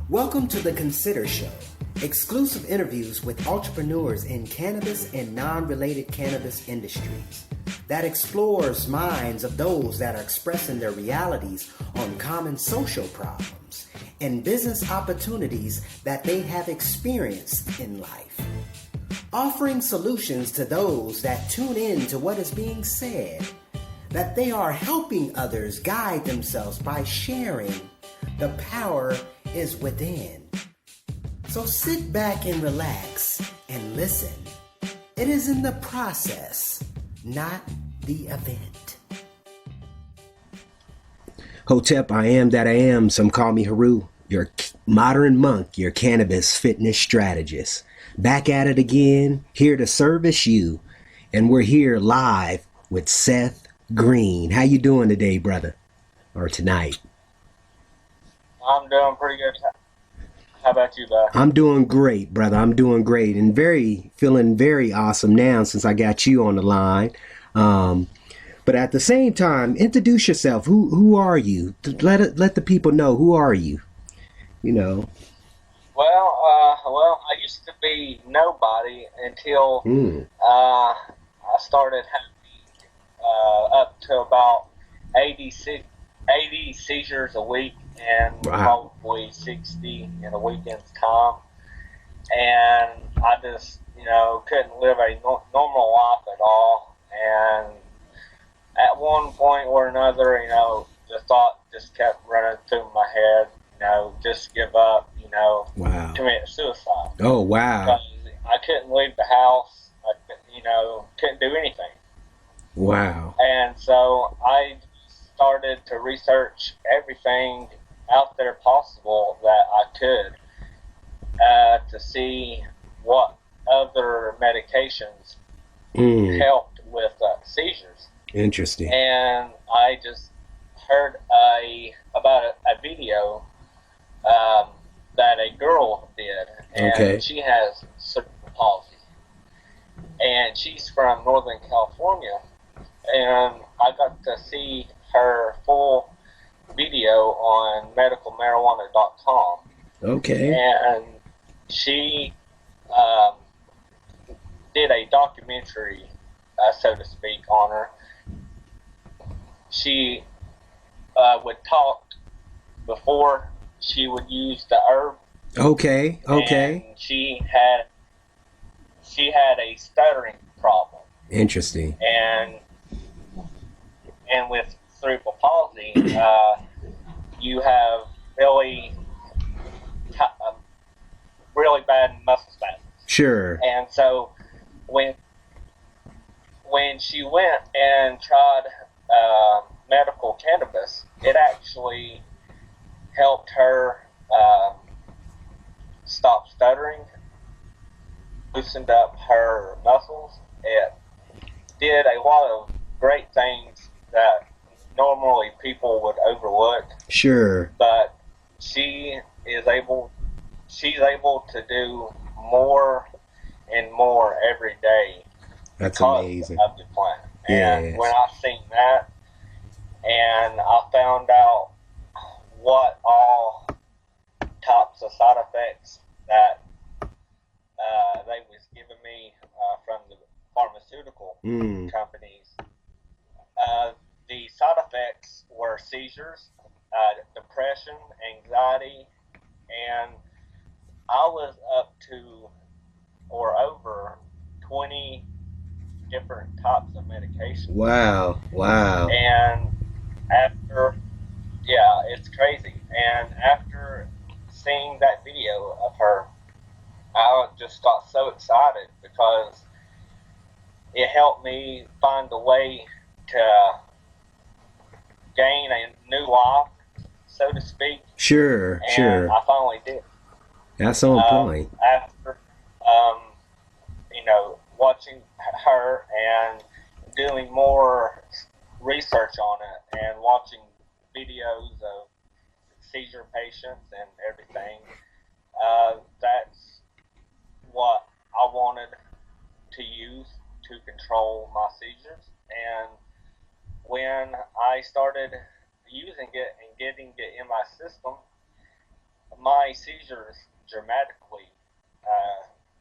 Welcome to the Konsider Show, exclusive interviews with entrepreneurs in cannabis and non-related cannabis industries that explores minds of those that are expressing their realities on common social problems and business opportunities that they have experienced in life, offering solutions to those that tune in to what is being said, that they are helping others guide themselves by sharing. The power is within. So sit back and relax and listen. It is in the process, not the event. Hotep, I am that I am. Some call me Haru, your modern monk, your cannabis fitness strategist. Back at it again, here to service you. And we're here live with Seth Green. How you doing today, brother? Or tonight? I'm doing pretty good. How about you, bud? I'm doing great, brother. I'm doing great and feeling very awesome now since I got you on the line. But at the same time, introduce yourself. Who are you? Let the people know, who are you? You know. Well, I used to be nobody until I started having up to about 80 seizures a week, and probably 60 in a weekend's time. And I just, couldn't live a normal life at all. And at one point or another, the thought just kept running through my head, just give up, commit suicide. Oh, wow. Because I couldn't leave the house. I couldn't do anything. Wow. And so I started to research everything out there possible that I could to see what other medications helped with seizures. Interesting. And I just heard about a video that a girl did, and she has cerebral palsy, and she's from Northern California, and I got to see her full video on medicalmarijuana.com. Okay. And she did a documentary, so to speak, on her. She would talk before she would use the herb. Okay. And she had a stuttering problem. Interesting. And with cerebral palsy, you have really bad muscle spasms. Sure. And so when she went and tried medical cannabis, it actually helped her stop stuttering, loosened up her muscles. It did a lot of great things that normally people would overlook. Sure. But she's able to do more and more every day. That's amazing. Of the plant. Yes. And when I seen that, and I found out what all types of side effects that they was giving me from the pharmaceutical companies, the side effects were seizures, depression, anxiety, and I was up to or over 20 different types of medication. Wow. And it's crazy. And after seeing that video of her, I just got so excited because it helped me find a way to gain a new life, so to speak. Sure. I finally did. That's on point. After, watching her and doing more research on it and watching videos of seizure patients and everything, that's what I wanted to use to control my seizures. And when I started using it and getting it in my system, my seizures dramatically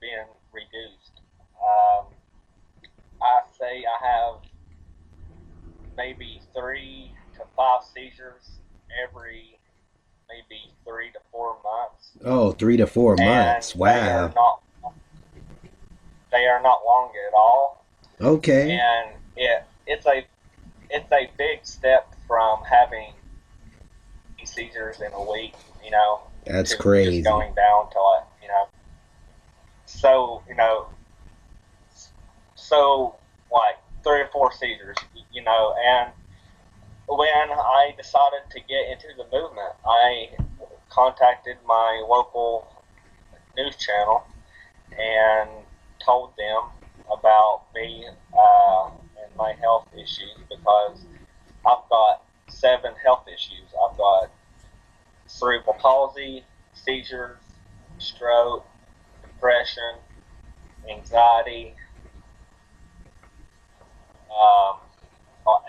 been reduced. I say I have maybe 3 to 5 seizures every maybe 3 to 4 months. Oh, 3 to 4 months. And Wow. they are not long at all. Okay. And it's a big step from having seizures in a week, That's to crazy. just going down to it, So, like 3 or 4 seizures, and when I decided to get into the movement, I contacted my local news channel and told them about me and my health issues, because I've got 7 health issues. I've got cerebral palsy, seizures, stroke, depression, anxiety,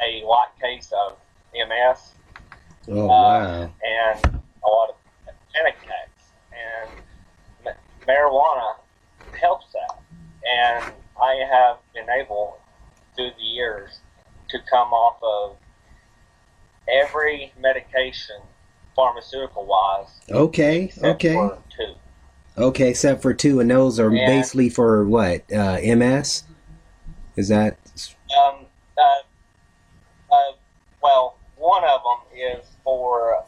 a light case of MS, Oh, wow. and a lot of panic attacks. And marijuana helps that. And I have been able, through the years, to come off of every medication, pharmaceutical-wise. Okay. Except for 2. Okay, except for 2, and those are basically for what? MS? Is that? Well, one of them is for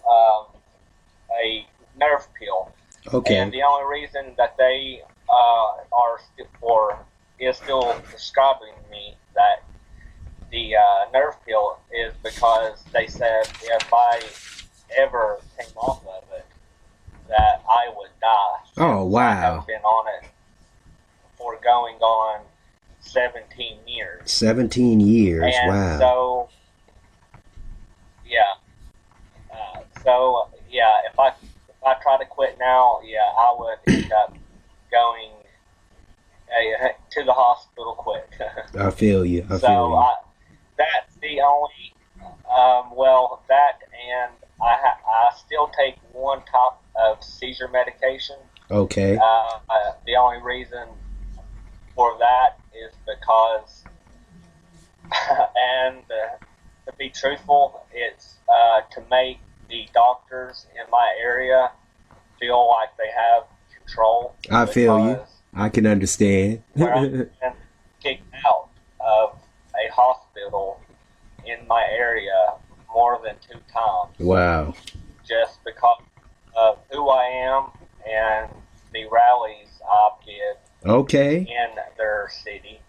a nerve pill. Okay. And the only reason that they is still prescribing me that the nerve pill is because they said if I ever came off of it, that I would die. Oh, wow. I have been on it for going on 17 years. 17 years, and wow. So, if I try to quit now, I would end up going to the hospital quick. I feel you. That's the only, that, and I still take one type of seizure medication. Okay. The only reason for that is because, and to be truthful, it's to make the doctors in my area feel like they have control. I feel you. I can understand. When I've been kicked out of a hospital in my area more than 2 times. Wow. Just because of who I am and the rallies I did in their city.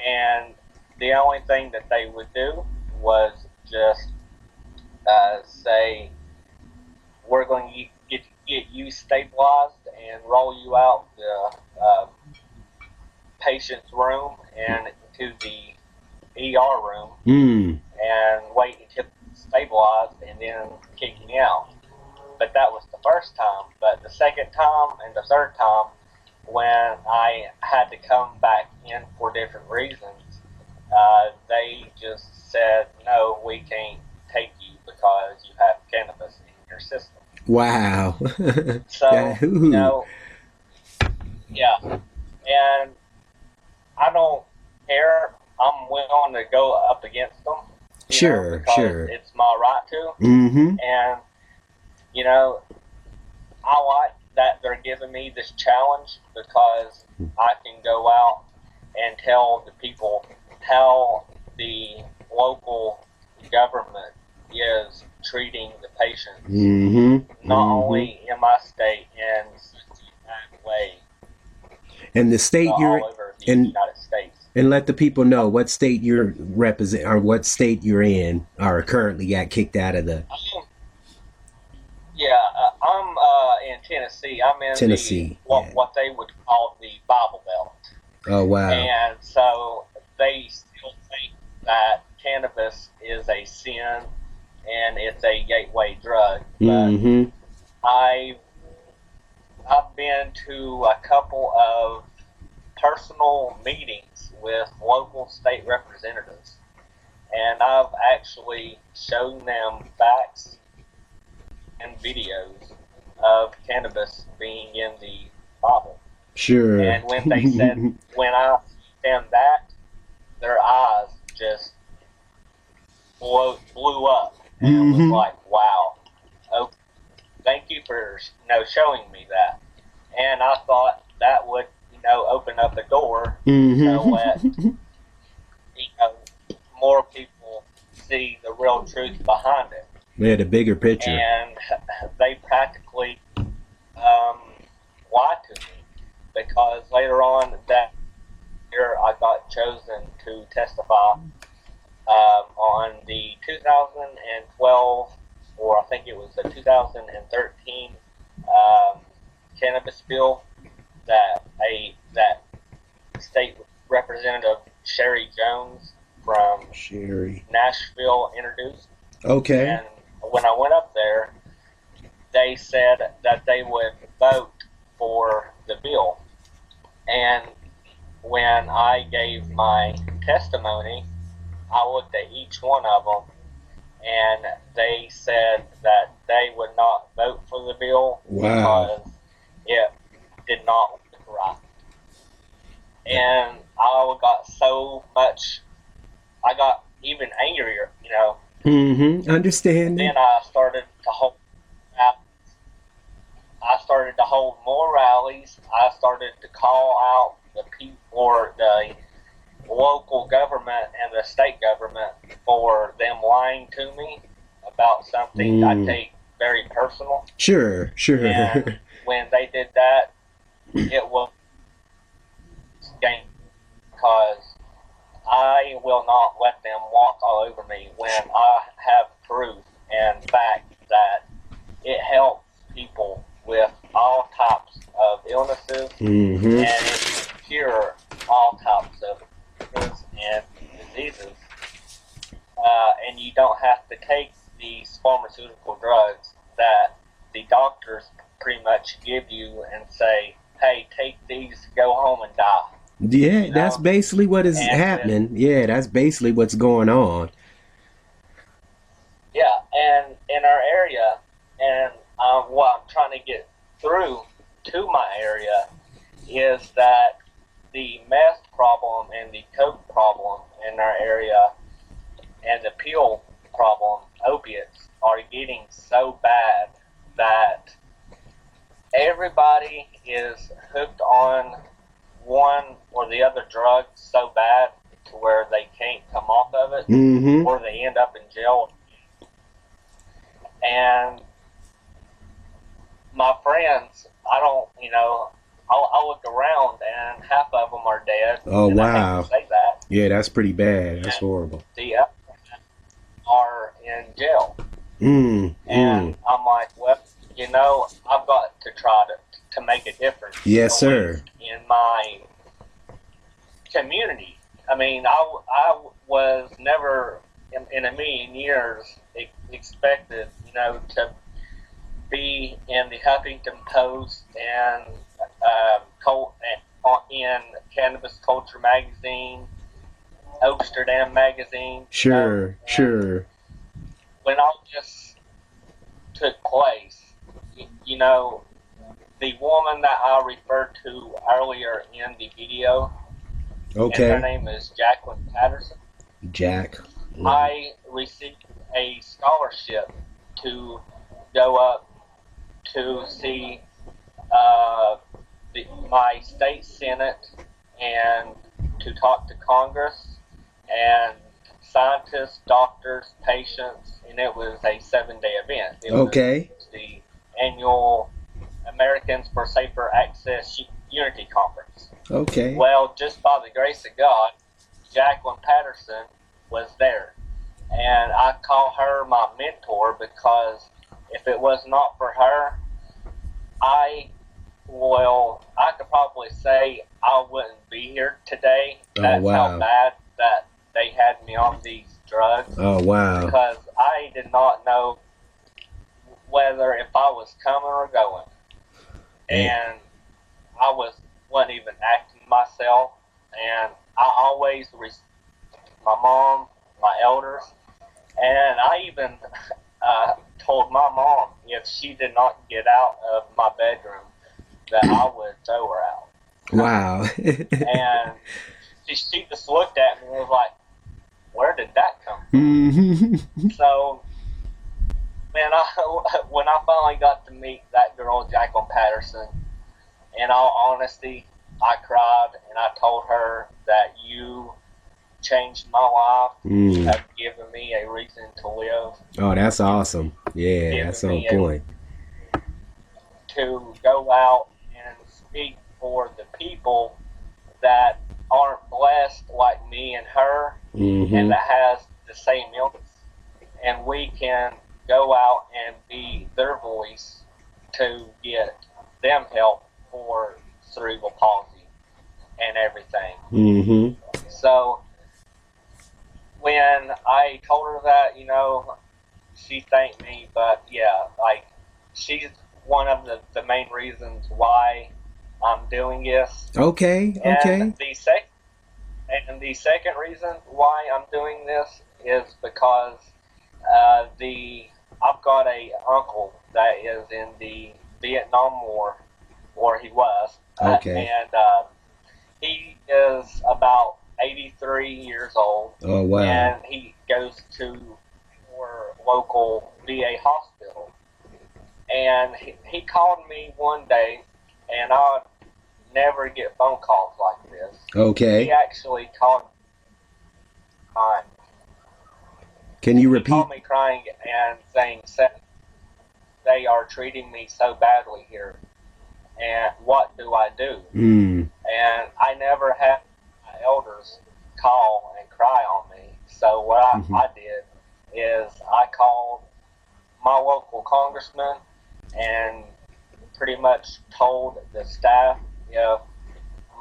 And the only thing that they would do was just say, we're going to get you stabilized and roll you out the patient's room and to the ER room and wait until it's stabilized and then kick me out. But that was the first time. But the second time and the third time, when I had to come back in for different reasons, they just said, no, we can't take you because you have cannabis in your system. Wow. So, and I don't care. I'm willing to go up against them. Sure. It's my right to. Mm-hmm. And, I like that they're giving me this challenge because I can go out and tell the people how the local government is treating the patients, not only in my state, in such a bad way. And the state you're all over the United States. And let the people know what state you're represent or what state you're in or currently got kicked out of the. I'm in Tennessee. I'm in Tennessee. What they would call the Bible Belt. Oh, wow. And so they still think that cannabis is a sin and it's a gateway drug. But I've been to a couple of personal meetings with local state representatives, and I've actually shown them facts and videos of cannabis being in the Bible. Sure. And when they said, when I told them that, their eyes just blew up, and was like, wow, okay, thank you for showing me that. And I thought that would open up a door to let more people see the real truth behind it. Yeah, the bigger picture. And they practically lied to me, because later on that year I got chosen to testify on the 2012, or I think it was the 2013 cannabis bill that state representative Sherry Jones from Nashville introduced. Okay. And when I went up there, they said that they would vote for the bill. And when I gave my testimony, I looked at each one of them, and they said that they would not vote for the bill. Wow. Because it did not look right. And I got so much, I got even angrier, Understand. Then I started to hold more rallies. I started to call out the people, or the local government and the state government, for them lying to me about something I take very personal. Sure. And when they did that, it was game, because I will not let them walk all over me when I have proof and fact that it helps people with all types of illnesses, and it can cure all types of illnesses and diseases. And you don't have to take these pharmaceutical drugs that the doctors pretty much give you and say, hey, take these, go home and die. Yeah, that's basically what is happening. Yeah, that's basically what's going on. Yeah, and in our area, and what I'm trying to get through to my area is that the meth problem and the coke problem in our area, and the pill problem, opiates, are getting so bad that everybody is hooked on one or the other drug so bad to where they can't come off of it, or they end up in jail. And my friends, I look around and half of them are dead. Oh, and wow. I hate to say that. Yeah, that's pretty bad. That's horrible. The others are in jail. And I'm like, well, I've got to try to make a difference. Yes, sir. In my community. I mean, I was never in a million years expected, to be in the Huffington Post and in Cannabis Culture magazine, Amsterdam magazine. Sure. When all this took place, the woman that I referred to earlier in the video, okay, and her name is Jacqueline Patterson. Jack. I received a scholarship to go up to see my state senate and to talk to Congress and scientists, doctors, patients, and it was a 7-day event. It was the annual Americans for Safer Access Unity Conference. Okay. Well, just by the grace of God, Jacqueline Patterson was there. And I call her my mentor, because if it was not for her, I could probably say I wouldn't be here today. That's how bad that they had me on these drugs. Oh, wow. Because I did not know whether if I was coming or going. And I wasn't even acting myself. And I always respect my mom, my elders. And I even told my mom if she did not get out of my bedroom that I would throw her out. Wow. And she just looked at me and was like, where did that come from? Mm-hmm. So when I finally got to meet that girl, Jacqueline Patterson, in all honesty, I cried and I told her that you changed my life. You have given me a reason to live. Oh, that's awesome. Yeah, that's on point. To go out and speak for the people that aren't blessed like me and her, and that has the same illness. And we can go out and be their voice to get them help for cerebral palsy and everything. So when I told her that, she thanked me, but yeah, like, she's one of the main reasons why I'm doing this. Okay. And the second reason why I'm doing this is because I've got a uncle that is in the Vietnam War, or he was. Okay. And he is about 83 years old. Oh, wow. And he goes to our local VA hospital. And he called me one day, and I never get phone calls like this. Okay. He actually called me crying. Can you repeat? He called me crying and saying, Seth, they are treating me so badly here, and what do I do? And I never had my elders call and cry on me. So what I did is I called my local congressman and pretty much told the staff, if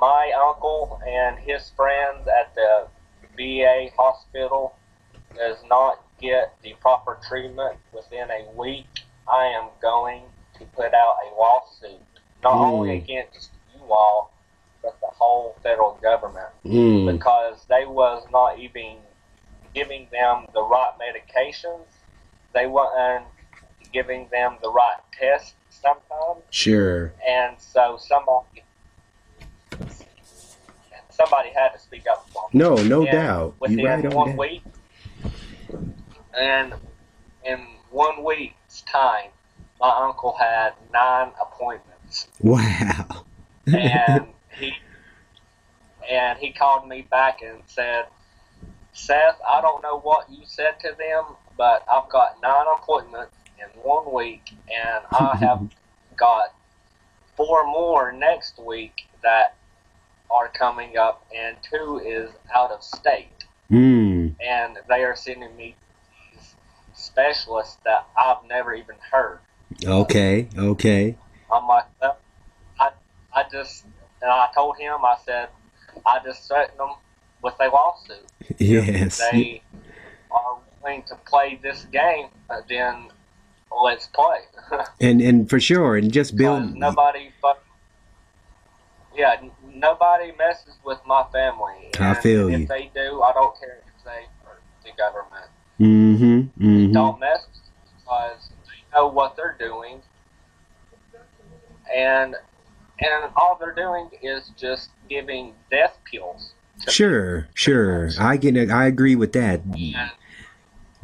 my uncle and his friends at the VA hospital does not get the proper treatment within a week, I am going to put out a lawsuit, not only against you all, but the whole federal government, because they was not even giving them the right medications. They weren't giving them the right tests sometimes. Sure. And so somebody had to speak up for them. No doubt. Within You're right on 1 that. week, and in 1 week's time, my uncle had 9 appointments. Wow. And he called me back and said, Seth, I don't know what you said to them, but I've got 9 appointments in 1 week, and I have got 4 more next week that are coming up, and 2 is out of state. And they are sending me these specialists that I've never even heard. Okay. I'm like, and I told him, I said, I just threatened them with a lawsuit. Yes. If they are willing to play this game, then let's play. and for sure, and just build. Nobody messes with my family. I feel you. If they do, I don't care if they hurt the government. They don't mess because they know what they're doing, and all they're doing is just giving death pills. Sure. I agree with that. And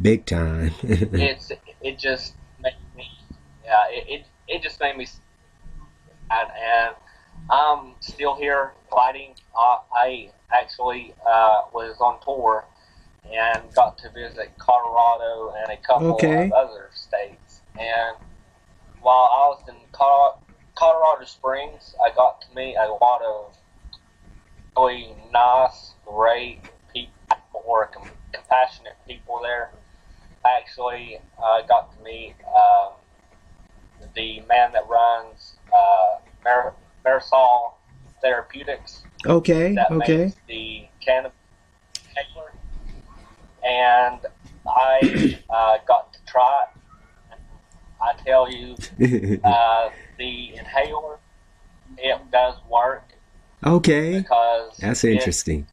big time. it just made me, it just made me sad, and I'm still here fighting. I actually was on tour and got to visit Colorado and a couple of other states. And while I was in Colorado Springs, I got to meet a lot of really nice, great people, or compassionate people there. I actually got to meet the man that runs Marisol Therapeutics. That makes the cannabis inhaler. And I got to try it. I tell you, the inhaler, it does work. Because that's interesting.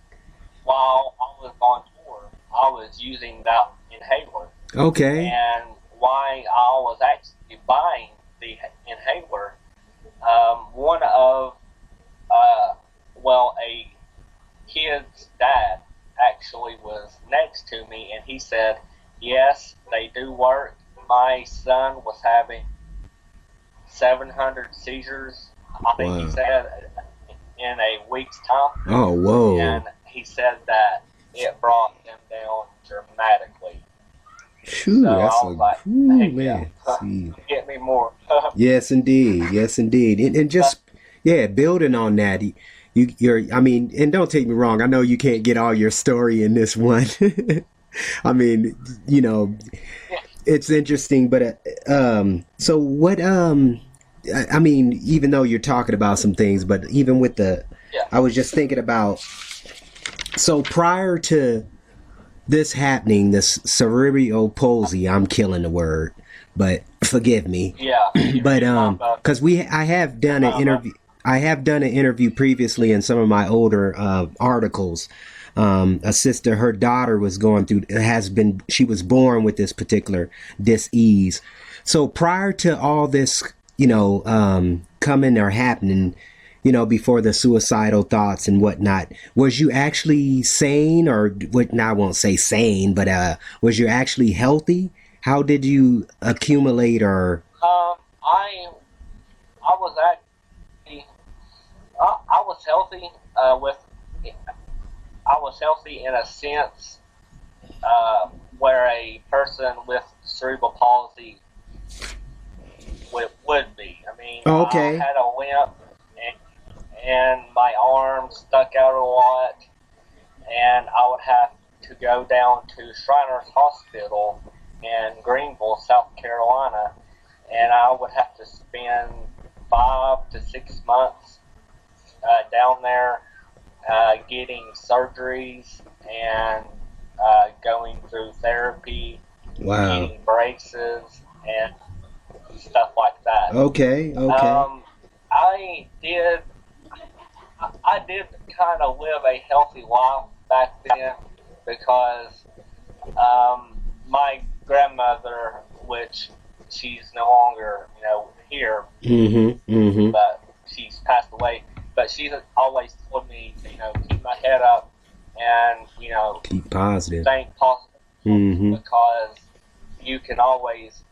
While I was on tour, I was using that inhaler. And why I was actually buying the inhaler, one of, a kid's dad actually was next to me, and he said, yes, they do work. My son was having 700 seizures, I think he said, in a week's time. Oh, whoa. And he said that it brought them down dramatically. Phew, so that's I was like, hey, man. Yeah, get me more. Yes, indeed. Yes, indeed. And just, building on that, I mean, and don't take me wrong, I know you can't get all your story in this one. I mean, it's interesting, but, so what, I mean, even though you're talking about some things, but even with I was just thinking about, so prior to this happening, this cerebral palsy, I'm killing the word, but forgive me. Yeah. But because I have done an interview. I have done an interview previously in some of my older articles. A sister, her daughter was going through. She was born with this particular dis-ease. So prior to all this, coming or happening, before the suicidal thoughts and whatnot, was you actually sane, or what? I won't say sane, but was you actually healthy? How did you accumulate, or? I was actually, I was healthy I was healthy in a sense where a person with cerebral palsy would be. I mean, okay. I had a limp, and my arm stuck out a lot, and I would have to go down to Shriners Hospital in Greenville, South Carolina, and I would have to spend 5 to 6 months down there getting surgeries and going through therapy, getting braces, and stuff like that. Okay. I did kind of live a healthy life back then because my grandmother, which she's no longer, here, but she's passed away. But she's always told me, keep my head up and, keep positive, think positive, because you can always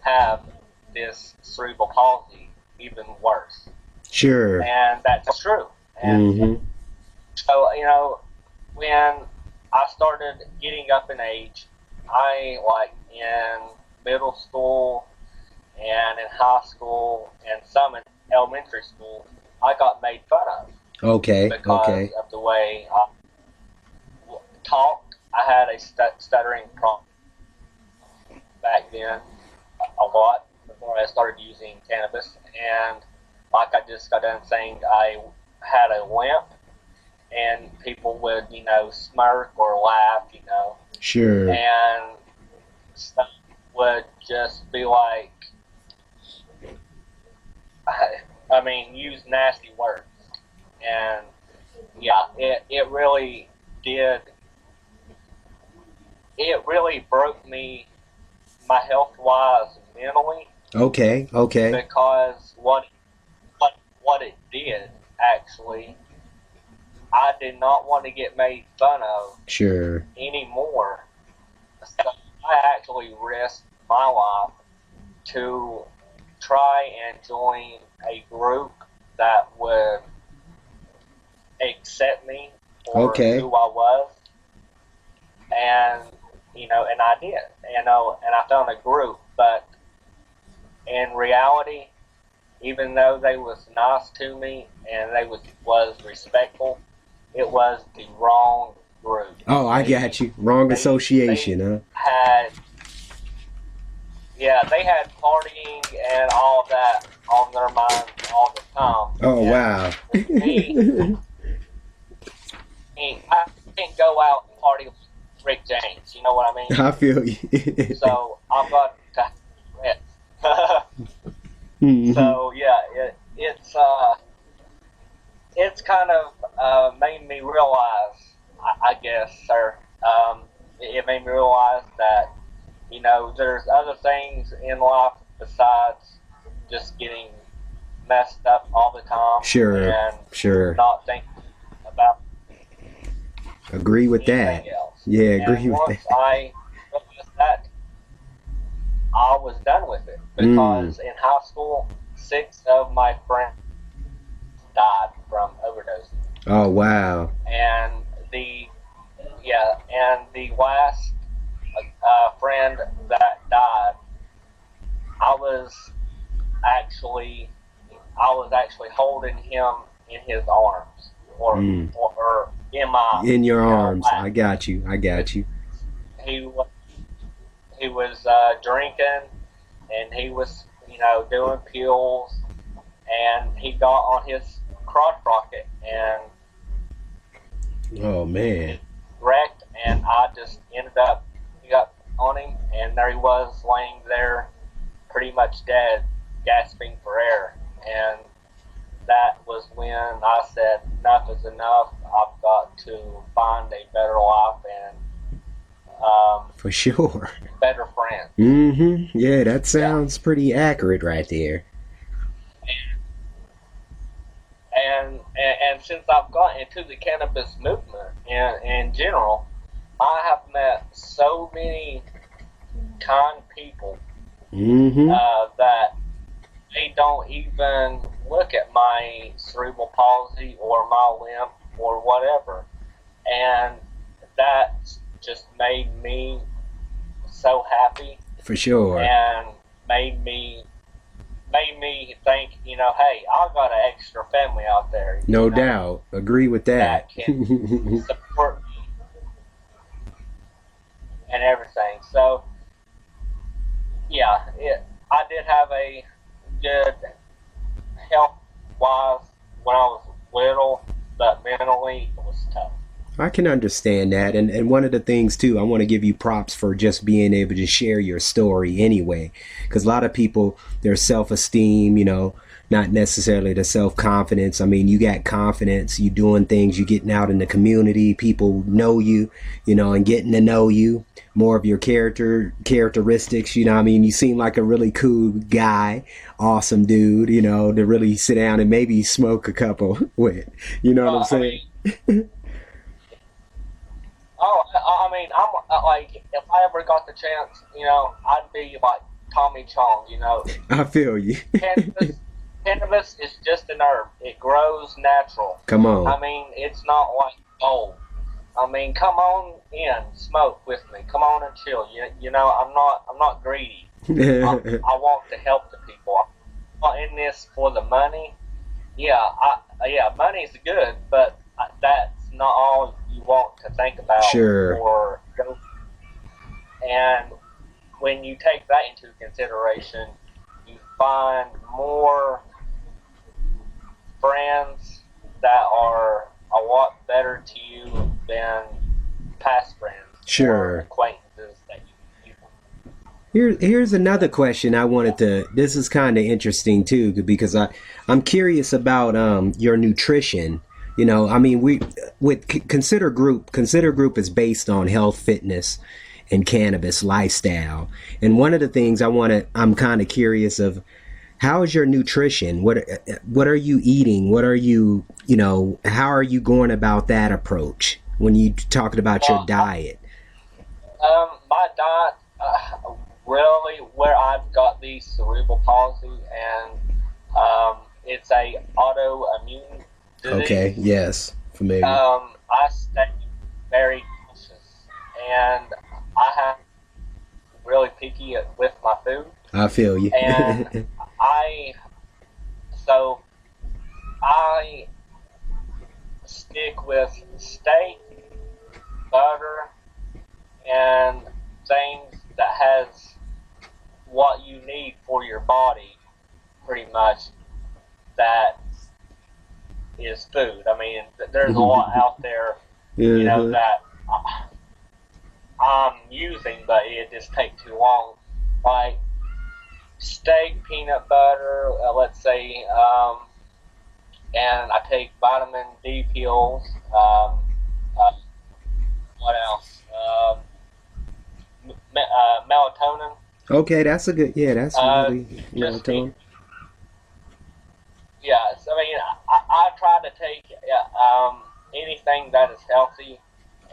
have this cerebral palsy even worse. Sure. And that's true. And so, when I started getting up in age, in middle school and in high school and some in elementary school, I got made fun of. Okay. Because of the way I talked. I had a stuttering problem back then a lot before I started using cannabis. And like I just got done saying, I had a limp, and people would, smirk or laugh, Sure. And stuff would just be like, use nasty words. And yeah, it really did. It really broke me, my health wise, mentally. Okay. Because what it did, actually, I did not want to get made fun of. Sure. Anymore. So I actually risked my life to try and join a group that would accept me for who I was, and and I did, and I found a group. But in reality, even though they was nice to me and they was respectful, it was the wrong group. Oh, I got you. Wrong association, huh? They had partying and all of that on their minds all the time. Oh, wow. I can't go out and party with Rick James, you know what I mean? I feel you. So I've got to So yeah, it's kind of made me realize, I guess, sir. It made me realize that there's other things in life besides just getting messed up all the time. Sure. Not thinking about Agree with that. else. Yeah, agree with once that. I realized that, I was done with it because in high school, 6 of my friends died from overdosing. Oh, wow. And the last friend that died, I was actually holding him in his arms, or in my in your arms. lap. I got you. He was drinking, and he was doing pills, and he got on his crotch rocket and Oh man. wrecked, and I just ended up on him, and there he was laying there pretty much dead, gasping for air. And that was when I said, enough is enough. I've got to find a better life and for sure, better friends. Yeah, that sounds pretty accurate right there. And since I've gotten into the cannabis movement in general, I have met so many kind people that they don't even look at my cerebral palsy or my limp or whatever, and that just made me so happy. For sure. And made me think, hey, I've got an extra family out there. No doubt. Agree with that. That can support me and everything. So, yeah, I did have a good health-wise when I was little, but mentally it was tough. I can understand that. And one of the things, too, I want to give you props for just being able to share your story anyway. Because a lot of people, their self-esteem, not necessarily the self-confidence. I mean, you got confidence, you doing things, you getting out in the community, people know you, and getting to know you, more of your characteristics, I mean, you seem like a really cool guy, awesome dude, to really sit down and maybe smoke a couple with, what I'm saying? I'm like, if I ever got the chance, I'd be like Tommy Chong, I feel you. Cannabis is just an herb. It grows natural. Come on. I mean, it's not like gold. I mean, come on in, smoke with me. Come on and chill. I'm not greedy. I want to help the people. I'm not in this for the money. Yeah, money's good, but that's not all you want to think about. Sure. And when you take that into consideration, you find more friends that are a lot better to you than past friends. Sure. Or acquaintances that you Here's another question I wanted to. This is kind of interesting too, because I'm curious about your nutrition. I mean, with Consider Group is based on health, fitness, and cannabis lifestyle. And one of the things I'm kind of curious of, how is your nutrition? What are you eating? What are you, how are you going about that approach when you talking about your diet? My diet, really, where I've got the cerebral palsy, and it's a autoimmune disease. Okay, yes, familiar. I stay very cautious, and I have really picky with my food. I feel you. And I stick with steak, butter, and things that has what you need for your body, pretty much. That is food. I mean, there's a lot out there, that I'm using, but it just takes too long. Like steak, peanut butter, let's say, and I take vitamin D pills. What else? melatonin. Okay, that's a good. Yeah, that's really Just melatonin. yes, I mean, I try to take anything that is healthy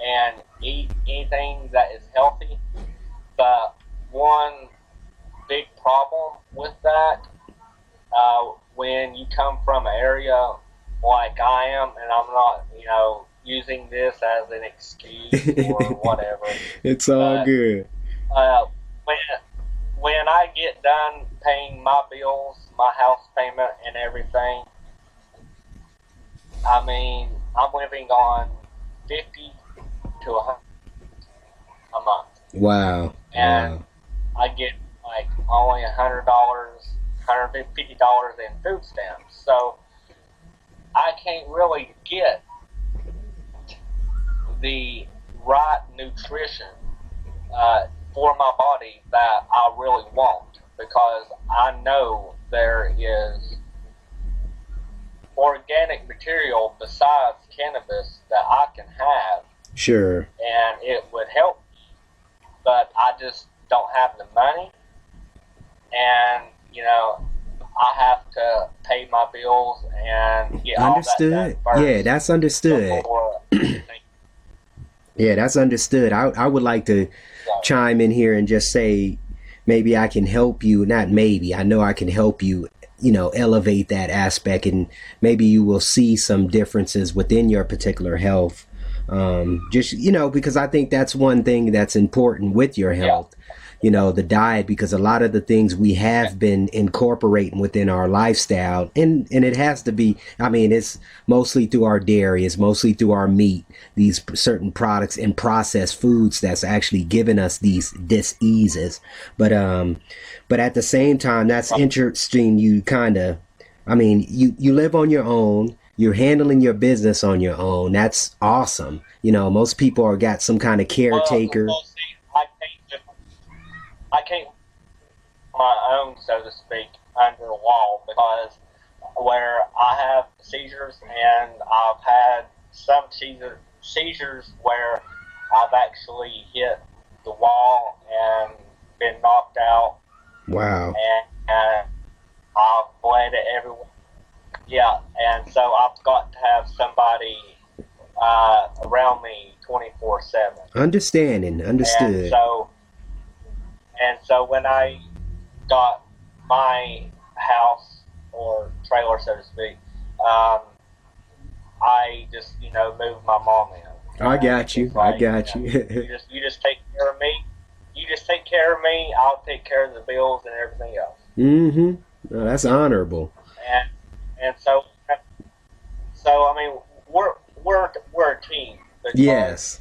and eat anything that is healthy. But one big problem with that, when you come from an area like I am, and I'm not, using this as an excuse or whatever, It's all but good. uh, when when I get done paying my bills, my house payment, and everything, I mean, I'm living on 50 to 100 a month, Wow. and Wow. I get like only $100, $150 in food stamps. So I can't really get the right nutrition for my body that I really want, because I know there is organic material besides cannabis that I can have, Sure. and it would help me, but I just don't have the money, and I have to pay my bills and get all that done Understood. Yeah, first that's understood. before anything. Yeah, that's understood. I would like to So, chime in here and just say maybe I can help you. Not maybe. I know I can help you, elevate that aspect, and maybe you will see some differences within your particular health. Just, because I think that's one thing that's important with your yeah, health. The diet, because a lot of the things we have been incorporating within our lifestyle, and it has to be, I mean, it's mostly through our dairy, it's mostly through our meat, these certain products and processed foods that's actually giving us these diseases. But at the same time, that's interesting. You kind of, I mean, you live on your own. You're handling your business on your own. That's awesome. Most people are got some kind of caretaker. well, see, I can't my own, so to speak, under the wall, because where I have seizures, and I've had some seizures where I've actually hit the wall and been knocked out, Wow. and I've bled it everywhere. Yeah, and so I've got to have somebody around me 24/7. Understanding. And Understood. so when I got my house or trailer, so to speak, I just moved my mom in. I And got you. it's I like, got you. you just take care of me. You just take care of me. I'll take care of the bills and everything else. Mm-hmm. No, that's honorable. And so I mean, we're a team, because Yes.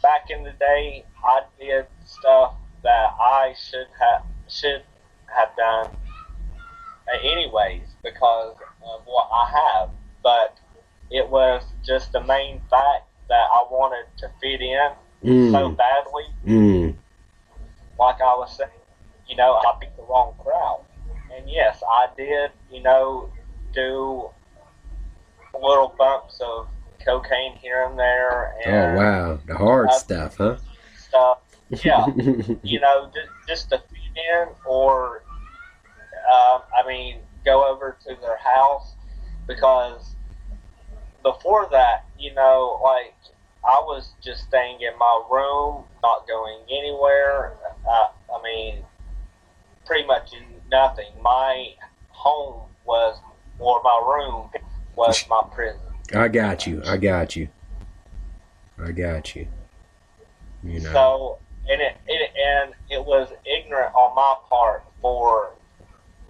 back in the day, I did stuff that I should have done anyways, because of what I have. But it was just the main fact that I wanted to fit in so Mm. badly. Mm. Like I was saying, I picked the wrong crowd. And yes, I did, do little bumps of cocaine here and there, Oh and wow, the hard other stuff, huh? stuff. Yeah, just to fit in, or I mean, go over to their house, because before that, like, I was just staying in my room, not going anywhere. I mean, pretty much nothing. My home was, or my room was, my prison. I got you. I got you. I got you. So, and it was ignorant on my part for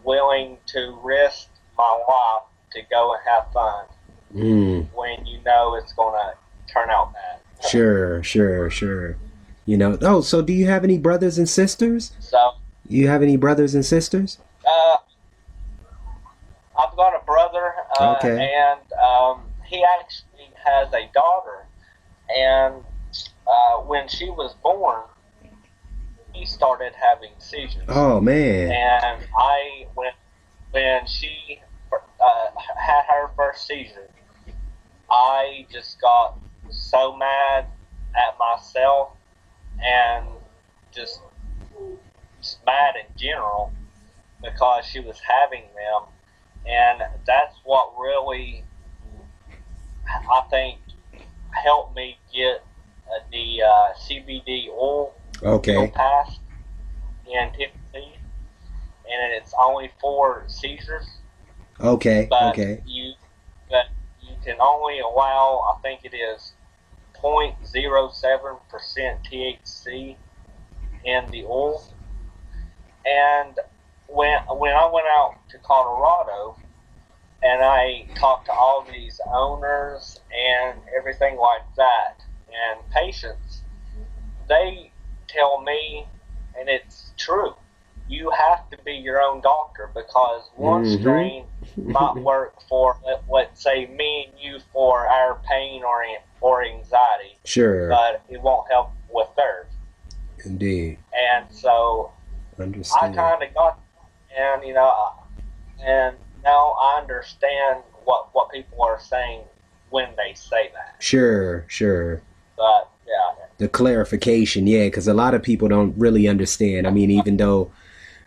willing to risk my life to go and have fun Mm. when it's gonna turn out bad. Sure, sure, sure. Oh, so do you have any brothers and sisters? So, You have any brothers and sisters? uh, I've got a brother, Okay. and he actually has a daughter. And when she was born, he started having seizures. Oh man. And when she had her first seizure, I just got so mad at myself, and just mad in general because she was having them, and that's what really, I think, helped me get the CBD oil bill passed in Tennessee, and it's only for seizures. But you can only allow, I think it is 0.07% THC in the oil. And when I went out to Colorado and I talked to all these owners and everything like that and patients, they tell me, and it's true, you have to be your own doctor, because one strain might work for, let's say, me and you for our pain or anxiety. Sure. But it won't help with theirs. Indeed. And so Understand. I kind of got, and and now I understand what people are saying when they say that. Sure. But yeah. The clarification, because a lot of people don't really understand. I mean, even though,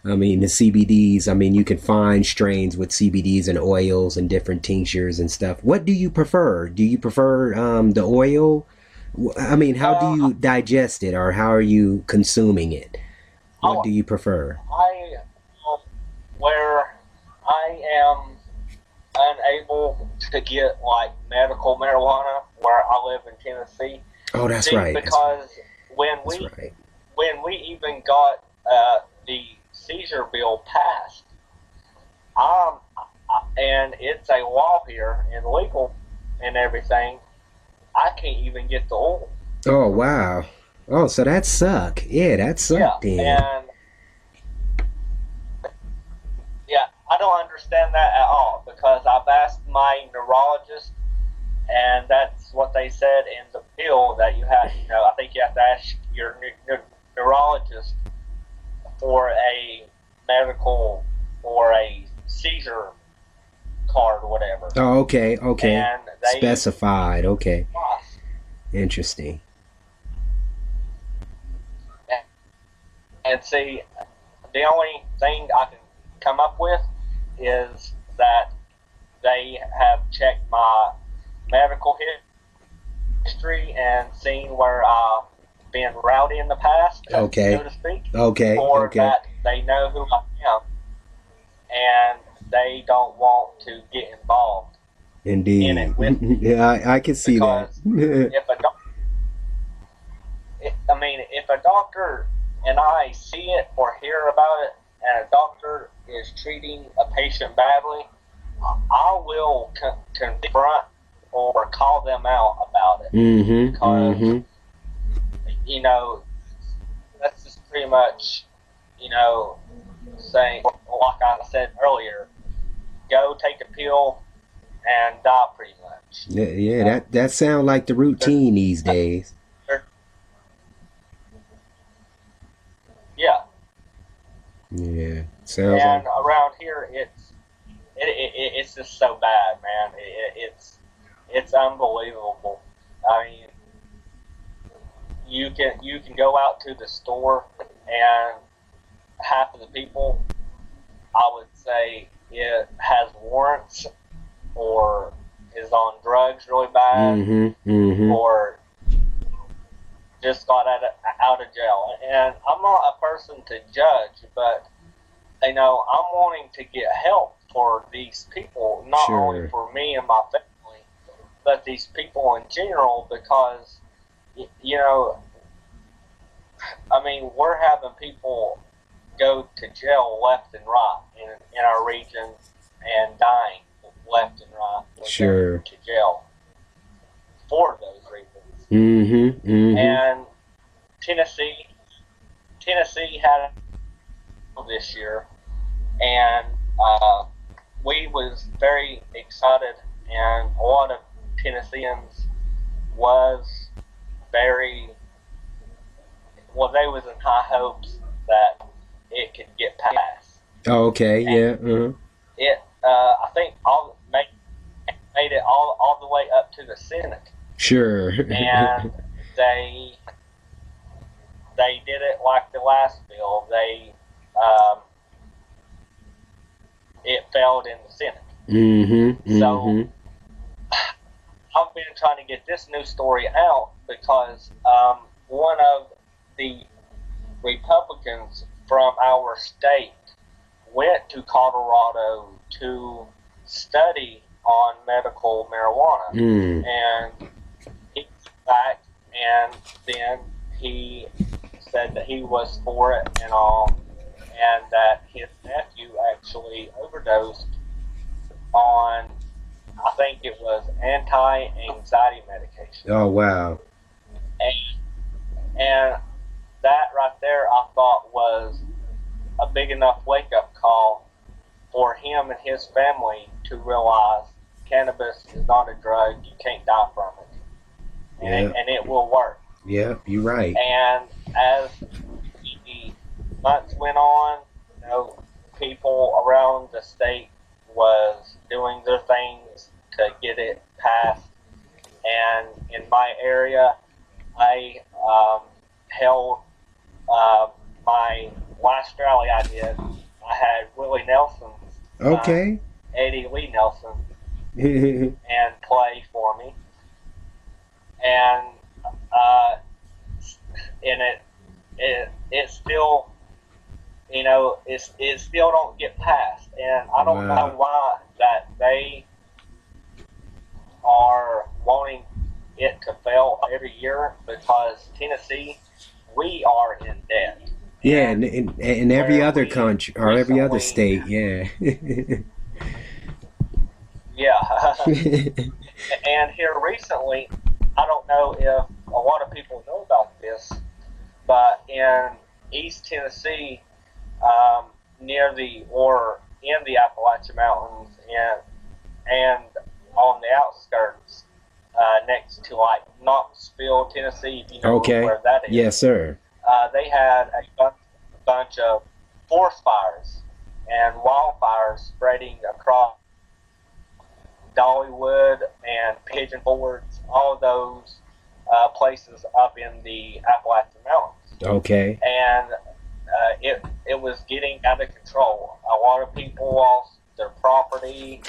the CBDs, you can find strains with CBDs and oils and different tinctures and stuff. What do you prefer? Do you prefer the oil? How do you digest it, or how are you consuming it? What do you prefer? Where I am unable to get like medical marijuana, where I live in Tennessee. Oh, that's right. Because when we even got the seizure bill passed, and it's a law here and legal and everything, I can't even get the oil. Oh, wow. Oh, so that suck. Yeah, that sucked. And I don't understand that at all, because I've asked my neurologist, and that's what they said in the bill, that you have, I think you have to ask your neurologist for a medical or a seizure card or whatever. Oh, okay. And they specified. Okay. Interesting. And see, the only thing I can come up with is that they have checked my medical history and seen where I've been rowdy in the past, so to speak. Or that they know who I am, and they don't want to get involved. Indeed. In it with me. Yeah, I can see that. If a doctor and I see it or hear about it, and a doctor is treating a patient badly, I will confront or call them out about it. Because, that's just pretty much, saying, like I said earlier, go take a pill and die, pretty much. Yeah, that sounds like the routine these days. Yeah. Sounds and around here, it's just so bad, man. It's unbelievable. You can go out to the store, and half of the people, I would say, it has warrants or is on drugs really bad, or just got out of jail. And I'm not a person to judge, but I'm wanting to get help for these people, not only for me and my family, but these people in general, because we're having people go to jail left and right in our region, and dying left and right going to jail for those reasons. And Tennessee had this year, and we was very excited, and a lot of Tennesseans was very, they was in high hopes that it could get passed. Oh, okay, and it, I think, made it all the way up to the Senate. Sure. And they did it like the last bill. They um, it failed in the Senate. So I've been trying to get this news story out because one of the Republicans from our state went to Colorado to study on medical marijuana, and he came back, and then he said that he was for it and all, and that his nephew actually overdosed on, I think it was anti-anxiety medication. Oh, wow. And that right there I thought was a big enough wake-up call for him and his family to realize cannabis is not a drug. You can't die from it. And it will work. Yeah, you're right. And as the months went on, people around the state was doing their things to get it passed. And in my area, I held my last rally I did. I had Willie Nelson's Eddie Lee Nelson and play for me, and it still, it still don't get passed, and I don't know why that they are wanting it to fail every year, because Tennessee, we are in debt. Yeah, and in every other country or every other state, yeah. Yeah. And here recently, I don't know if a lot of people know about this, but in East Tennessee, in the Appalachian Mountains, and on the outskirts, next to like Knoxville, Tennessee, if you know where that is. Yes, sir. They had a bunch of forest fires and wildfires spreading across Dollywood and Pigeon Forge, all of those places up in the Appalachian Mountains. Okay. And it was getting out of control. A lot of people lost their property,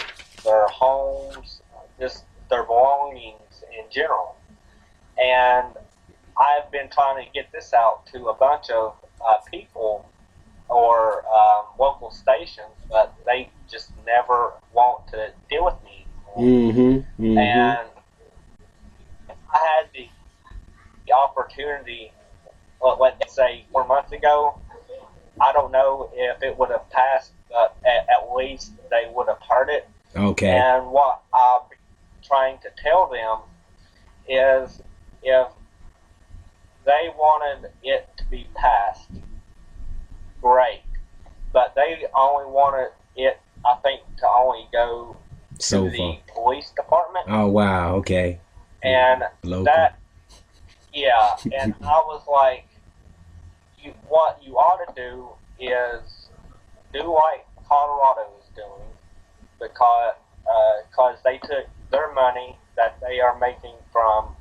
their homes, just their belongings in general. And I've been trying to get this out to a bunch of people or local stations, but they just never want to deal with me anymore. And I had the opportunity, let's say 4 months ago. I don't know if it would have passed, but at least they would have heard it. Okay. And what I'm trying to tell them is, if they wanted it to be passed, great. But they only wanted it, I think, to only go to the police department. Oh, wow, okay. And local. And I was like, what you ought to do is do like Colorado is doing, because they took their money that they are making from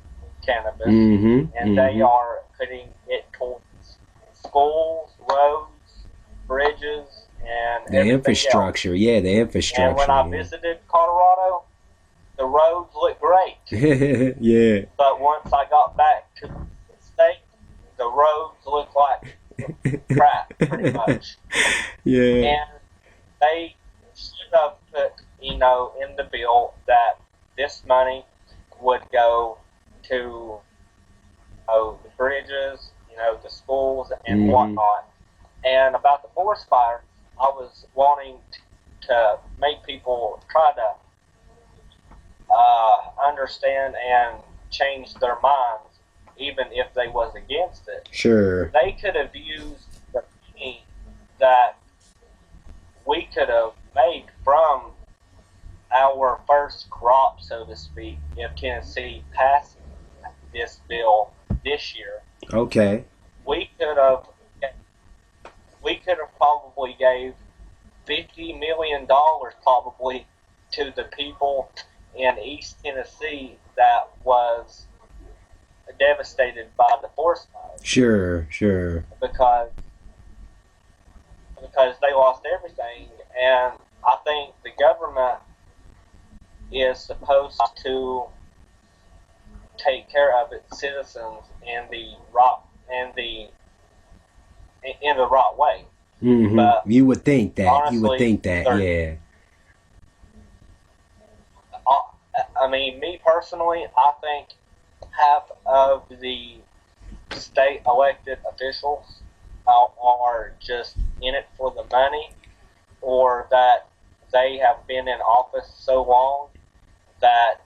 cannabis, and they are putting it towards schools, roads, bridges, and the infrastructure. Else. Yeah, the infrastructure. And when I visited Colorado, the roads looked great. Yeah. But once I got back to the state, the roads looked like crap, pretty much. Yeah. And they should have put, in the bill that this money would go to the bridges, the schools and whatnot. And about the forest fire, I was wanting to make people try to understand and change their minds, even if they was against it. Sure. They could have used the money that we could have made from our first crop, so to speak, if Tennessee passed this bill this year. Okay. We could have probably gave $50 million probably to the people in East Tennessee that was devastated by the forest fires. Sure. Because because they lost everything. And I think the government is supposed to take care of its citizens in the right way. Mm-hmm. But you would think that. honestly, You would think that. Yeah. I mean, me personally, I think half of the state elected officials are just in it for the money, or that they have been in office so long that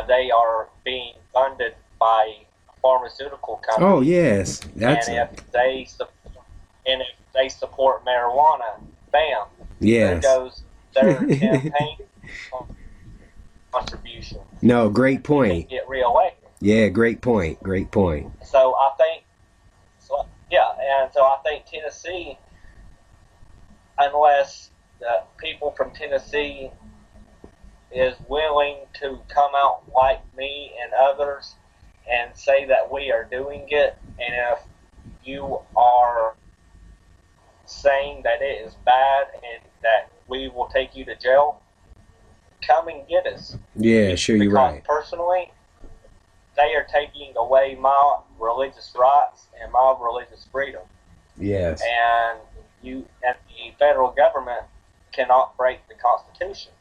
they are being funded by pharmaceutical companies. Oh yes, that's and if they support marijuana, bam, yes. there goes their campaign contribution. No, great point. Get reelected. Yeah, great point. Great point. So I think Tennessee, unless the people from Tennessee is willing to come out like me and others and say that we are doing it, and if you are saying that it is bad and that we will take you to jail, come and get us. Yeah, sure, you're right. Personally, they are taking away my religious rights and my religious freedom. Yes. And the federal government cannot break the Constitution.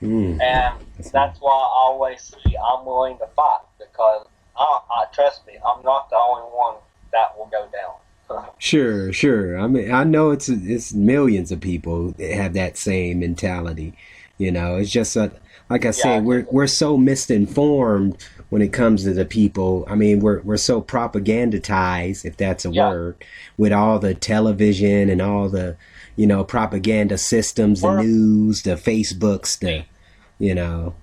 And that's why I always say I'm willing to fight, because I trust me, I'm not the only one that will go down. Sure. I mean, I know it's millions of people that have that same mentality. You know, it's just like I say, we're so misinformed when it comes to the people. I mean, we're so propagandized, if that's a word, with all the television and all the, you know, propaganda systems, the news, the Facebooks, the, you know.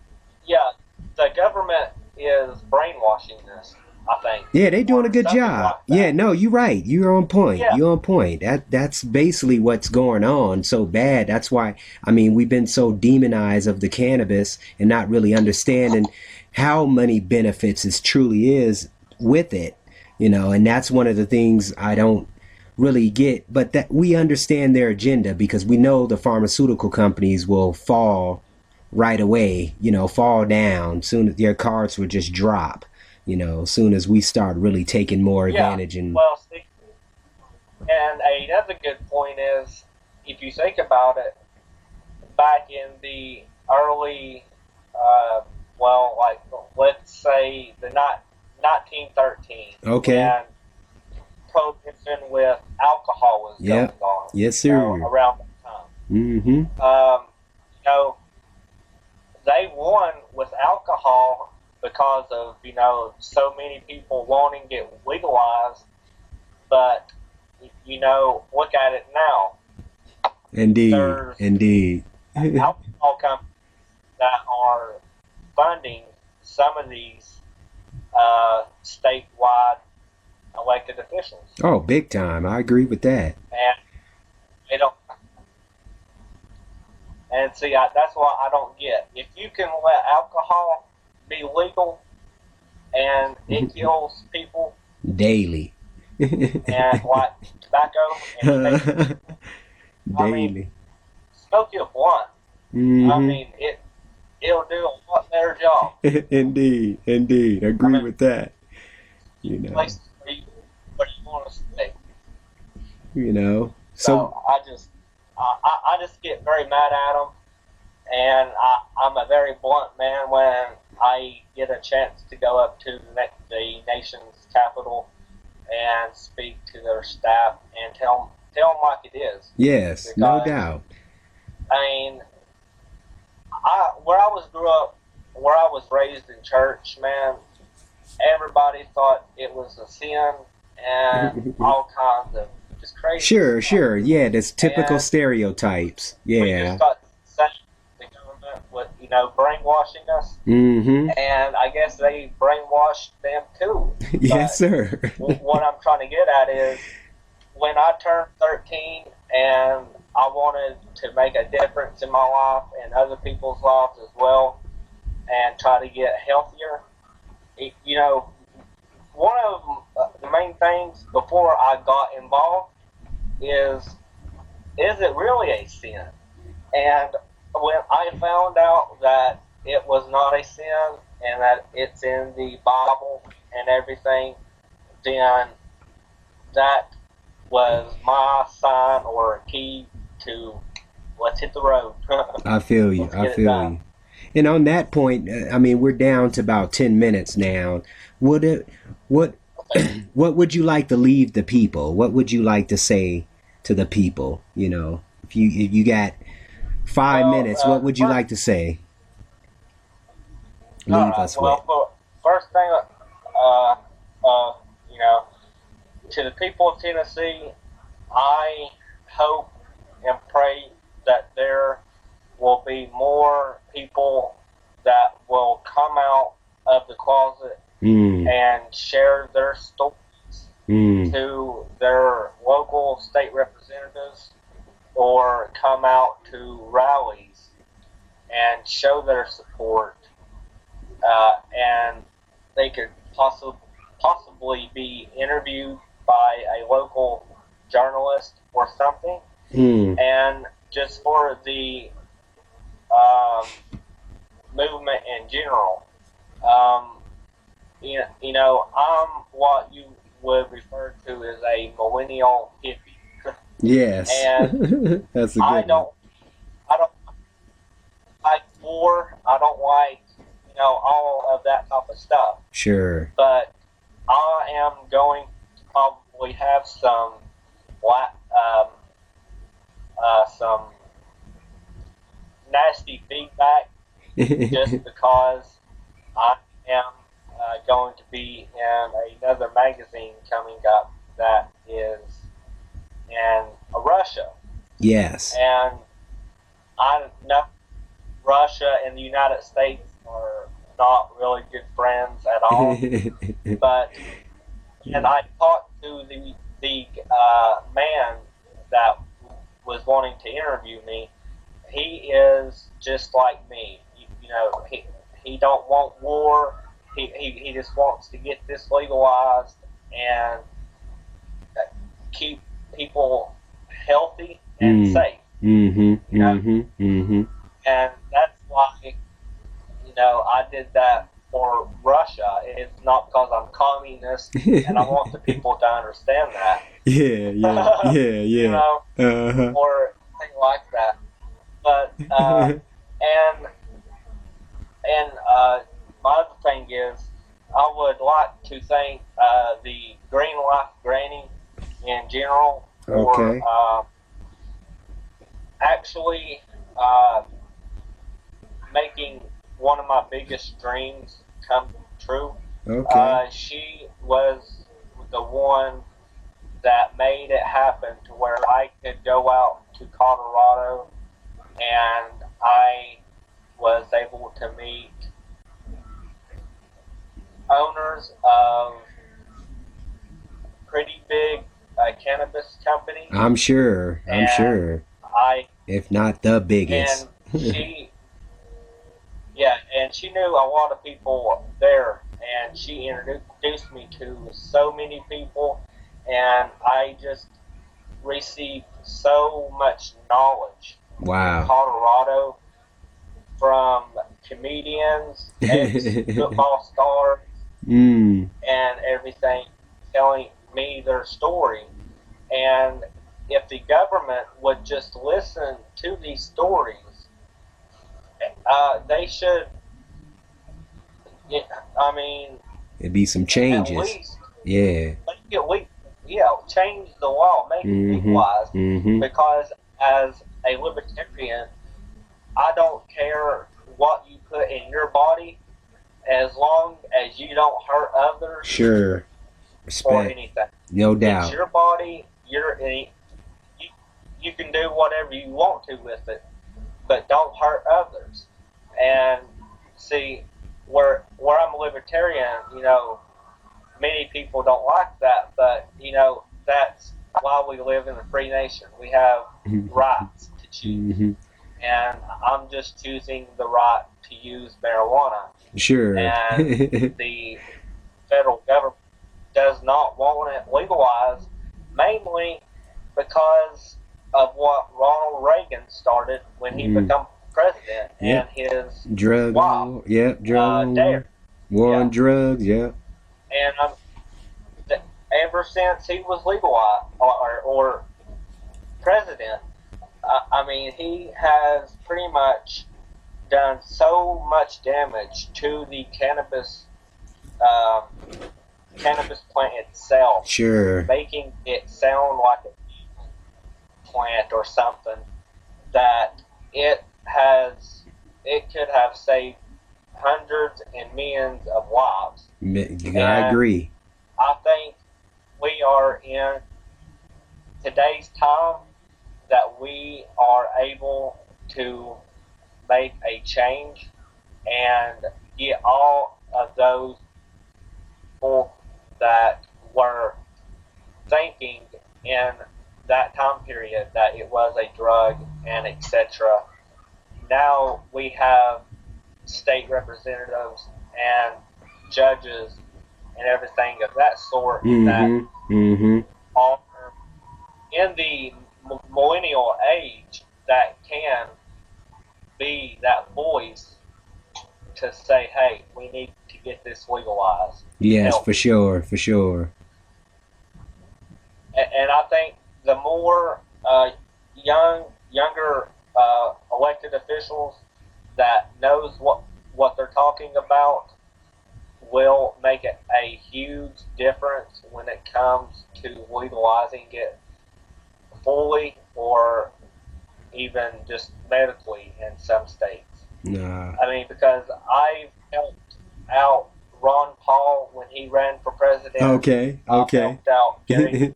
Yeah, the government is brainwashing us, I think. Yeah, they're doing a good job. Like yeah, no, you're right. You're on point. Yeah. You're on point. That's basically what's going on so bad. That's why, I mean, we've been so demonized of the cannabis and not really understanding how many benefits it truly is with it, you know, and that's one of the things I don't really get, but that we understand their agenda, because we know the pharmaceutical companies will fall right away, you know, fall down soon. Their cards will just drop, you know, as soon as we start really taking more advantage. And well, see, and another good point is, if you think about it, back in the early, let's say the 1913, okay, when prohibition with alcohol was going on. Yes, sir. You know, around that time. Mm-hmm. You know, they won with alcohol because of, you know, so many people wanting it legalized. But, you know, look at it now. Indeed. There's alcohol companies that are funding some of these statewide elected officials. Oh, big time. I agree with that. And they don't. And see, that's what I don't get. If you can let alcohol be legal and it kills people daily, and like tobacco and daily, I mean, smoke you a blunt. Mm-hmm. I mean, it'll do a lot better job. Indeed. Agree with that. You know. What do you want to say? You know. So I just get very mad at them, and I'm a very blunt man when I get a chance to go up to the nation's capital and speak to their staff and tell them like it is. Yes, because, no doubt. I mean, where I was raised in church, man, everybody thought it was a sin and all kinds of just crazy. Sure. Yeah, that's typical stereotypes. Yeah. We just got sent the government with, you know, brainwashing us. Mm-hmm. And I guess they brainwashed them too. Yes, sir. What I'm trying to get at is, when I turned 13 and I wanted to make a difference in my life and other people's lives as well, and try to get healthier, you know, one of the main things before I got involved is it really a sin? And when I found out that it was not a sin and that it's in the Bible and everything, then that was my sign or key to let's hit the road. I feel you. I feel you. And on that point, I mean, we're down to about 10 minutes now. What what would you like to leave the people? What would you like to say to the people? You know, if you got 5 minutes, what would you like to say? Leave us with. First thing, you know, to the people of Tennessee, I hope and pray that there will be more people that will come out of the closet and share their stories to their local state representatives or come out to rallies and show their support. And they could possibly be interviewed by a local journalist or something. And just for the movement in general, you know, I'm what you would refer to as a millennial hippie. Yes, and that's a good one. I don't like war. I don't like, you know, all of that type of stuff. Sure. But I am going to probably have some nasty feedback just because I am going to be in another magazine coming up that is in Russia. Yes. And I know Russia and the United States are not really good friends at all. But and I talked to the man that was wanting to interview me. He is just like me. You know, he don't want war. He just wants to get this legalized and keep people healthy and safe. You know? And that's why, you know, I did that for Russia. It's not because I'm communist and I want the people to understand that. Yeah. You know, or anything like that. But my other thing is, I would like to thank the Green Life Granny in general for actually making one of my biggest dreams come true. She was the one that made it happen to where I could go out to Colorado and I was able to meet owners of pretty big cannabis companies. I'm sure. If not the biggest. And she knew a lot of people there, and she introduced me to so many people, and I just received so much knowledge in Colorado from comedians, ex-football stars, and everything, telling me their story. And if the government would just listen to these stories, they should, I mean, it'd be some changes. At least, change the law, make it legalized. Because as a libertarian, I don't care what you put in your body as long as you don't hurt others. Sure. Respect. Or anything. No doubt. It's your body. You can do whatever you want to with it, but don't hurt others. And see, where I'm a libertarian, you know, many people don't like that, but you know, that's why we live in a free nation. We have rights to choose. And I'm just choosing the right to use marijuana. Sure. And the federal government does not want it legalized, mainly because of what Ronald Reagan started when he became president, and his drug wife, war on drugs, and ever since he was legalized or president, I mean, he has pretty much done so much damage to the cannabis plant itself, making it sound like a plant or something, that it could have saved hundreds and millions of lives. I agree. I think we are in today's time that we are able to make a change and get all of those people that were thinking in that time period that it was a drug and etc. Now we have state representatives and judges and everything of that sort that are in the millennial age that can be that voice to say, hey, we need to get this legalized. Yes, for sure. And I think the more younger elected officials that knows what they're talking about will make it a huge difference when it comes to legalizing it fully or even just medically in some states. I mean, because I've helped out Ron Paul when he ran for president. Okay. I've helped out Gary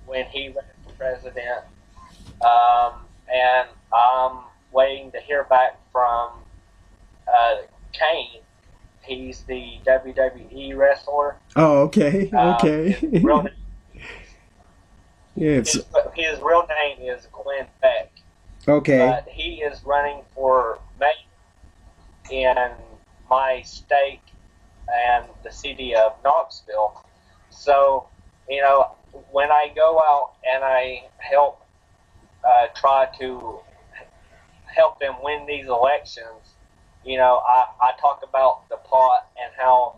when he ran for president. And I'm waiting to hear back from Kane. He's the WWE wrestler. Oh, okay. His real name, yeah. His real name is Glenn Beck. Okay. But he is running for mayor in my state and the city of Knoxville. So, you know, when I go out and I help try to help them win these elections, you know, I talk about the pot and how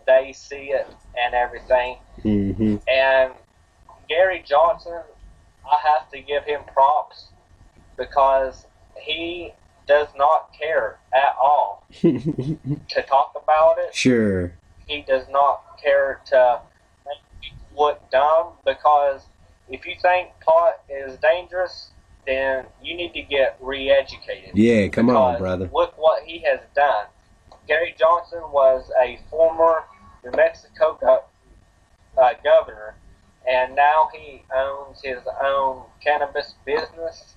they see it and everything. And Gary Johnson, I have to give him props because he does not care at all to talk about it. Sure. He does not care to make people look dumb, because if you think pot is dangerous, then you need to get re-educated. Yeah, come on, brother. Look what he has done. Gary Johnson was a former New Mexico governor, and now he owns his own cannabis business,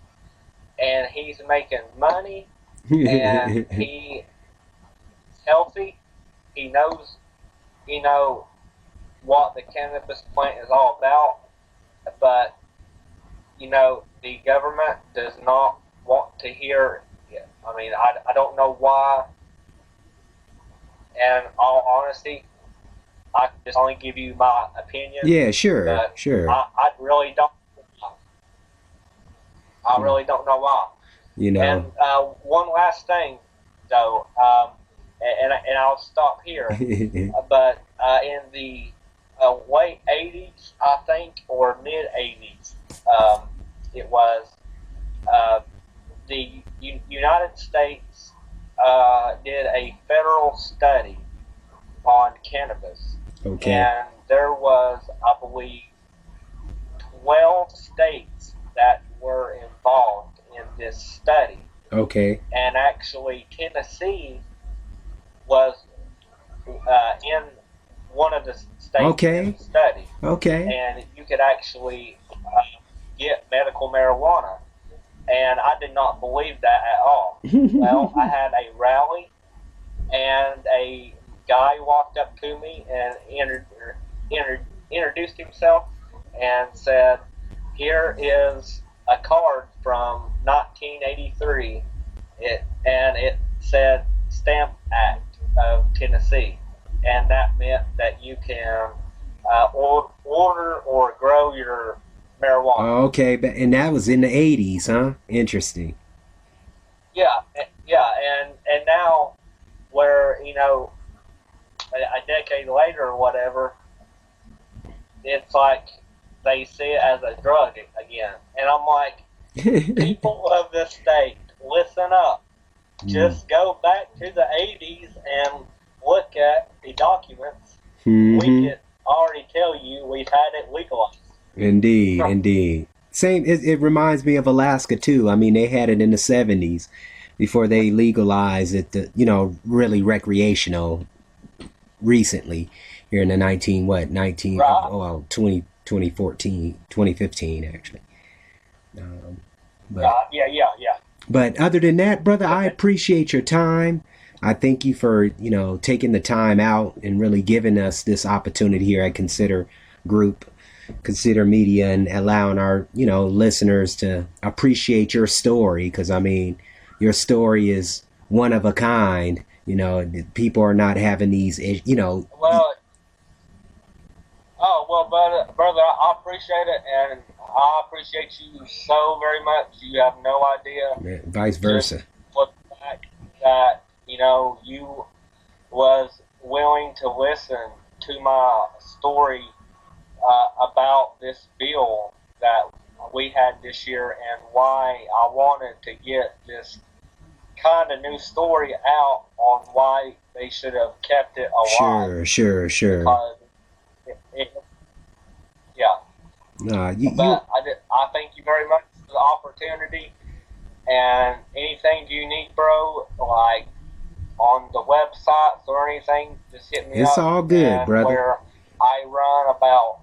and he's making money, and he's healthy. He knows, you know, what the cannabis plant is all about, but, you know, the government does not want to hear it. I mean, I don't know why. And all honesty, I can just only give you my opinion. Yeah, sure, sure. I really don't. I really don't know why. You know. And one last thing, though, and I'll stop here. But in the late '80s, I think, or mid '80s, it was the United States did a federal study on cannabis. Okay. And there was, I believe, 12 states that were involved in this study. Okay. And actually, Tennessee was in one of the states in the study. Okay. And you could actually get medical marijuana. And I did not believe that at all. Well, I had a rally, and a guy walked up to me and introduced himself and said, "Here is a card from 1983." It said Stamp Act of Tennessee, and that meant that you can order or grow your marijuana. Okay, and that was in the 80s, huh? Interesting. Yeah, and now, where a decade later or whatever, it's like they see it as a drug again, and I'm like, people of this state, listen up. Just go back to the 80s and look at the documents. We can already tell you we've had it legalized. Indeed. Same. It reminds me of Alaska too. I mean, they had it in the 70s before they legalized it. Really recreational. Recently, here in the 2014, 2015 actually. Yeah. But other than that, brother, I appreciate your time. I thank you for, taking the time out and really giving us this opportunity here at Consider Media, and allowing our, listeners to appreciate your story. Because, I mean, your story is one of a kind. People are not having these, Well, brother, I appreciate it, and I appreciate you so very much. You have no idea. Vice versa. Just look back that, you was willing to listen to my story about this bill that we had this year, and why I wanted to get this kind of new story out on why they should have kept it alive. Sure. Because I thank you very much for the opportunity, and anything you need, bro, like on the websites or anything, just hit me up. It's all good, brother. Where I run about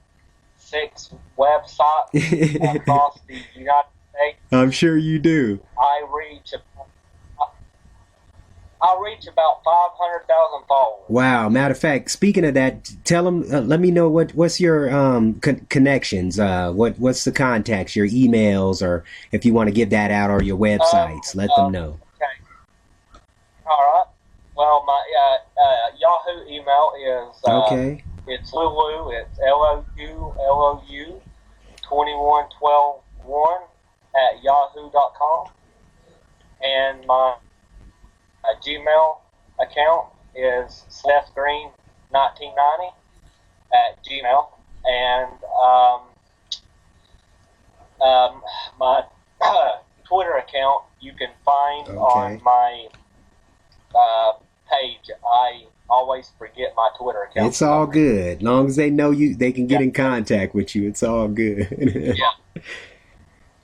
6 websites across the United States. I'm sure you do. I reach about 500,000 followers. Wow. Matter of fact, speaking of that, tell them, let me know what's your connections, what's the contacts, your emails, or if you want to give that out, or your websites, let them know. Okay. All right. Well, my Yahoo email is okay. It's Lulu. It's LOU 21121 at yahoo.com, and my Gmail account is Seth Green 1990 at Gmail, and my Twitter account you can find on my page. I always forget my Twitter account. It's all good. Long as they know you, they can get in contact with you. It's all good.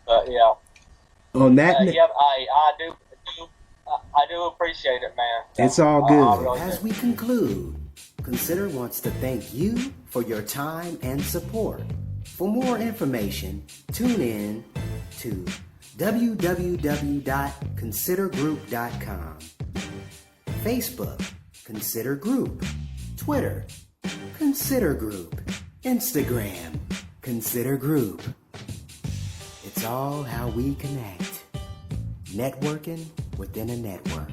Yeah. On that, I do appreciate it, man. It's all good. Really As we conclude, Consider wants to thank you for your time and support. For more information, tune in to www.considergroup.com, Facebook, Consider Group, Twitter, Consider Group, Instagram, Consider Group. It's all how we connect. Networking within a network.